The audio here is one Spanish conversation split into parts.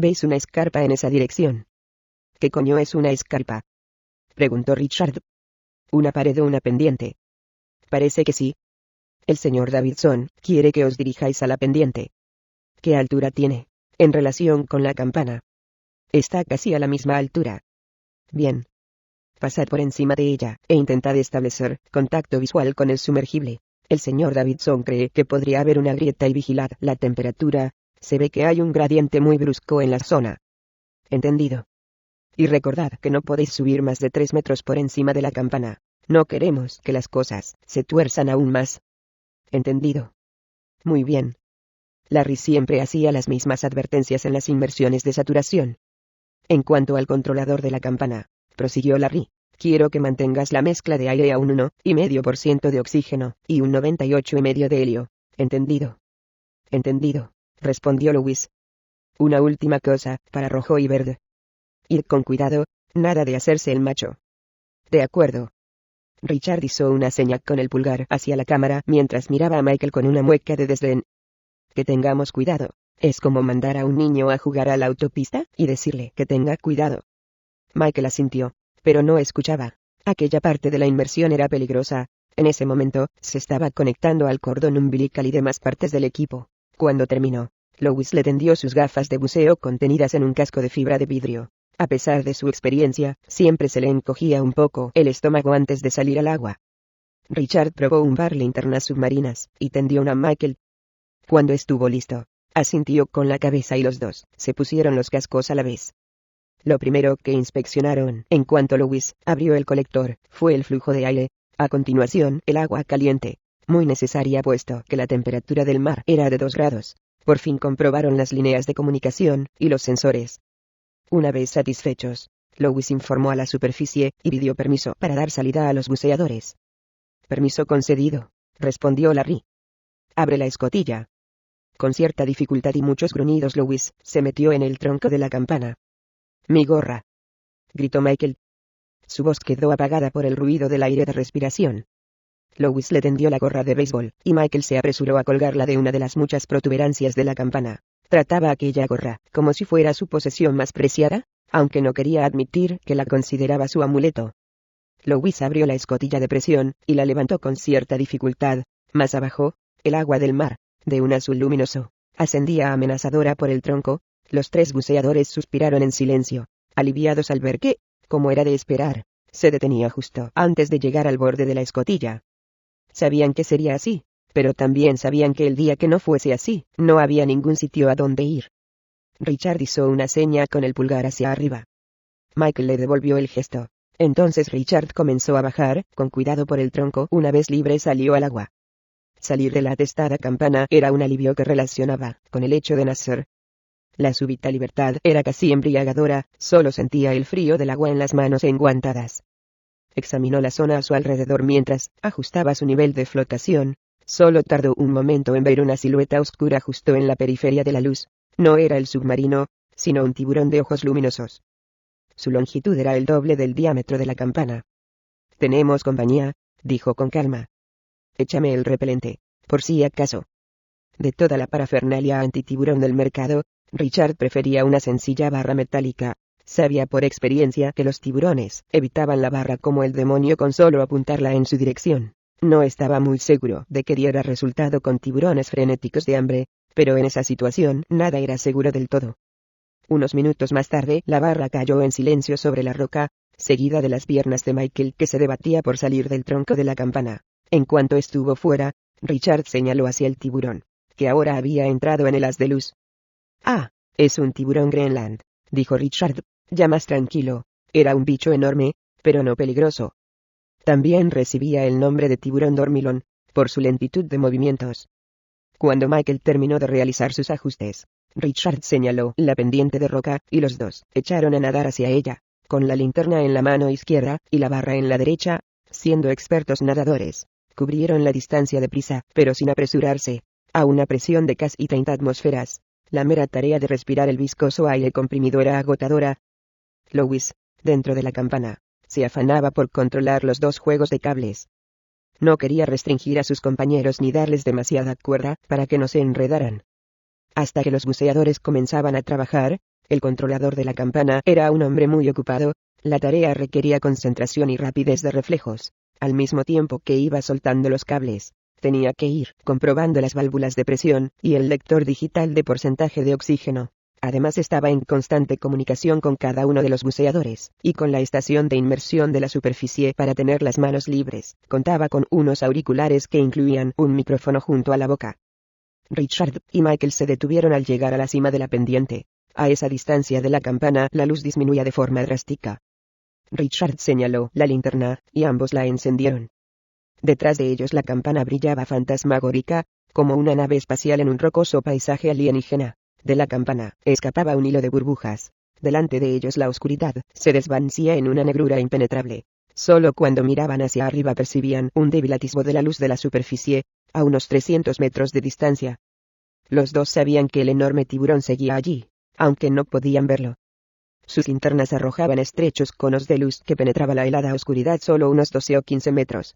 ¿Ves una escarpa en esa dirección? ¿Qué coño es una escarpa?, preguntó Richard. ¿Una pared o una pendiente? Parece que sí. El señor Davidson quiere que os dirijáis a la pendiente. ¿Qué altura tiene, en relación con la campana? Está casi a la misma altura. Bien. Pasad por encima de ella, e intentad establecer contacto visual con el sumergible. El señor Davidson cree que podría haber una grieta y vigilad la temperatura. Se ve que hay un gradiente muy brusco en la zona. Entendido. Y recordad que no podéis subir más de 3 metros por encima de la campana. No queremos que las cosas se tuerzan aún más. Entendido. Muy bien. Larry siempre hacía las mismas advertencias en las inmersiones de saturación. En cuanto al controlador de la campana, prosiguió Larry, quiero que mantengas la mezcla de aire a un 1,5% de oxígeno y un 98,5% de helio. ¿Entendido? Entendido, respondió Lewis. Una última cosa, para rojo y verde. Id con cuidado, nada de hacerse el macho. De acuerdo. Richard hizo una seña con el pulgar hacia la cámara mientras miraba a Michael con una mueca de desdén. Que tengamos cuidado. Es como mandar a un niño a jugar a la autopista y decirle que tenga cuidado. Michael asintió, pero no escuchaba. Aquella parte de la inmersión era peligrosa. En ese momento, se estaba conectando al cordón umbilical y demás partes del equipo. Cuando terminó, Lewis le tendió sus gafas de buceo contenidas en un casco de fibra de vidrio. A pesar de su experiencia, siempre se le encogía un poco el estómago antes de salir al agua. Richard probó un par linternas submarinas y tendió una a Michael. Cuando estuvo listo, asintió con la cabeza y los dos se pusieron los cascos a la vez. Lo primero que inspeccionaron, en cuanto Lewis abrió el colector, fue el flujo de aire. A continuación, el agua caliente, muy necesaria puesto que la temperatura del mar era de 2 grados. Por fin comprobaron las líneas de comunicación y los sensores. Una vez satisfechos, Lewis informó a la superficie y pidió permiso para dar salida a los buceadores. Permiso concedido, respondió Larry. Abre la escotilla. Con cierta dificultad y muchos gruñidos Lewis se metió en el tronco de la campana. «Mi gorra», gritó Michael. Su voz quedó apagada por el ruido del aire de respiración. Lewis le tendió la gorra de béisbol, y Michael se apresuró a colgarla de una de las muchas protuberancias de la campana. Trataba aquella gorra como si fuera su posesión más preciada, aunque no quería admitir que la consideraba su amuleto. Lewis abrió la escotilla de presión, y la levantó con cierta dificultad. Más abajo, el agua del mar, de un azul luminoso, ascendía amenazadora por el tronco. Los 3 buceadores suspiraron en silencio, aliviados al ver que, como era de esperar, se detenía justo antes de llegar al borde de la escotilla. Sabían que sería así, pero también sabían que el día que no fuese así, no había ningún sitio a donde ir. Richard hizo una seña con el pulgar hacia arriba. Michael le devolvió el gesto. Entonces Richard comenzó a bajar, con cuidado por el tronco. Una vez libre salió al agua. Salir de la atestada campana era un alivio que relacionaba con el hecho de nacer. La súbita libertad era casi embriagadora, solo sentía el frío del agua en las manos enguantadas. Examinó la zona a su alrededor mientras ajustaba su nivel de flotación. Solo tardó un momento en ver una silueta oscura justo en la periferia de la luz. No era el submarino, sino un tiburón de ojos luminosos. Su longitud era el doble del diámetro de la campana. «Tenemos compañía», dijo con calma. «Échame el repelente, por si acaso». De toda la parafernalia antitiburón del mercado, Richard prefería una sencilla barra metálica. Sabía por experiencia que los tiburones evitaban la barra como el demonio con solo apuntarla en su dirección. No estaba muy seguro de que diera resultado con tiburones frenéticos de hambre, pero en esa situación nada era seguro del todo. Unos minutos más tarde, la barra cayó en silencio sobre la roca, seguida de las piernas de Michael que se debatía por salir del tronco de la campana. En cuanto estuvo fuera, Richard señaló hacia el tiburón, que ahora había entrado en el haz de luz. «Ah, es un tiburón Greenland», dijo Richard, ya más tranquilo. Era un bicho enorme, pero no peligroso. También recibía el nombre de tiburón dormilón, por su lentitud de movimientos. Cuando Michael terminó de realizar sus ajustes, Richard señaló la pendiente de roca, y los dos echaron a nadar hacia ella, con la linterna en la mano izquierda y la barra en la derecha. Siendo expertos nadadores, cubrieron la distancia deprisa, pero sin apresurarse, a una presión de casi 30 atmósferas. La mera tarea de respirar el viscoso aire comprimido era agotadora. Lewis, dentro de la campana, se afanaba por controlar los 2 juegos de cables. No quería restringir a sus compañeros ni darles demasiada cuerda para que no se enredaran. Hasta que los buceadores comenzaban a trabajar, El controlador de la campana era un hombre muy ocupado. La tarea requería concentración y rapidez de reflejos. Al mismo tiempo que iba soltando los cables, tenía que ir comprobando las válvulas de presión y el lector digital de porcentaje de oxígeno. Además estaba en constante comunicación con cada uno de los buceadores, y con la estación de inmersión de la superficie para tener las manos libres. Contaba con unos auriculares que incluían un micrófono junto a la boca. Richard y Michael se detuvieron al llegar a la cima de la pendiente. A esa distancia de la campana la luz disminuía de forma drástica. Richard señaló la linterna, y ambos la encendieron. Detrás de ellos la campana brillaba fantasmagórica, como una nave espacial en un rocoso paisaje alienígena. De la campana escapaba un hilo de burbujas. Delante de ellos la oscuridad se desvanecía en una negrura impenetrable. Solo cuando miraban hacia arriba percibían un débil atisbo de la luz de la superficie, a unos 300 metros de distancia. Los dos sabían que el enorme tiburón seguía allí, aunque no podían verlo. Sus linternas arrojaban estrechos conos de luz que penetraba la helada oscuridad solo unos 12 o 15 metros.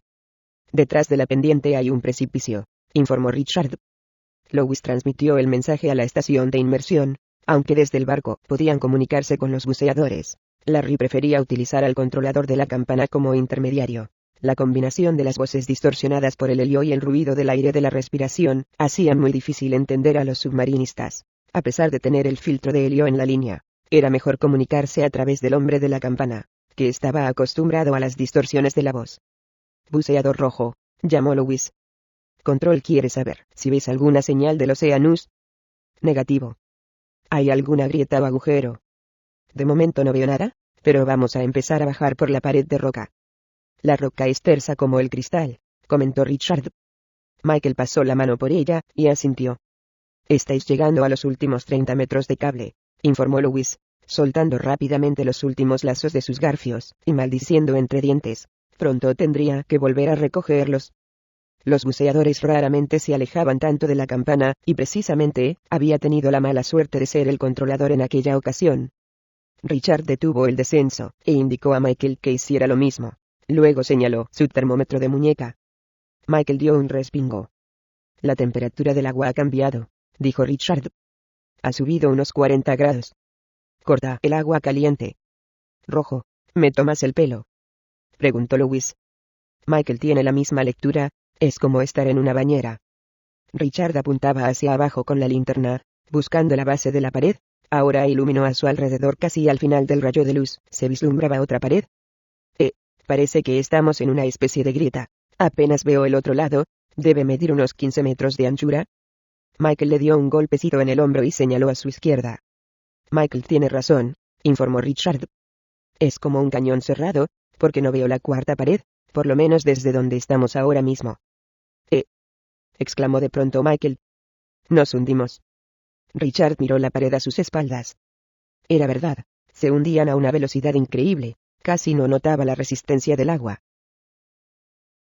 Detrás de la pendiente hay un precipicio, informó Richard. Lewis transmitió el mensaje a la estación de inmersión. Aunque desde el barco podían comunicarse con los buceadores, Larry prefería utilizar al controlador de la campana como intermediario. La combinación de las voces distorsionadas por el helio y el ruido del aire de la respiración hacían muy difícil entender a los submarinistas. A pesar de tener el filtro de helio en la línea, era mejor comunicarse a través del hombre de la campana, que estaba acostumbrado a las distorsiones de la voz. Buceador rojo, llamó Lewis. Control quiere saber si ves alguna señal del Oceanus. Negativo. ¿Hay alguna grieta o agujero? De momento no veo nada, pero vamos a empezar a bajar por la pared de roca. La roca es tersa como el cristal, comentó Richard. Michael pasó la mano por ella, y asintió. Estáis llegando a los últimos 30 metros de cable, informó Lewis, soltando rápidamente los últimos lazos de sus garfios, y maldiciendo entre dientes. Pronto tendría que volver a recogerlos. Los buceadores raramente se alejaban tanto de la campana, y precisamente, había tenido la mala suerte de ser el controlador en aquella ocasión. Richard detuvo el descenso, e indicó a Michael que hiciera lo mismo. Luego señaló su termómetro de muñeca. Michael dio un respingo. La temperatura del agua ha cambiado, dijo Richard. Ha subido unos 40 grados. Corta el agua caliente. Rojo, ¿me tomas el pelo?, preguntó Lewis. Michael tiene la misma lectura. Es como estar en una bañera. Richard apuntaba hacia abajo con la linterna, buscando la base de la pared. Ahora iluminó a su alrededor casi al final del rayo de luz. ¿Se vislumbraba otra pared? Parece que estamos en una especie de grieta. Apenas veo el otro lado. Debe medir unos 15 metros de anchura. Michael le dio un golpecito en el hombro y señaló a su izquierda. Michael tiene razón, informó Richard. Es como un cañón cerrado, porque no veo la cuarta pared, por lo menos desde donde estamos ahora mismo. Exclamó de pronto Michael. Nos hundimos. Richard miró la pared a sus espaldas. Era verdad, se hundían a una velocidad increíble, casi no notaba la resistencia del agua.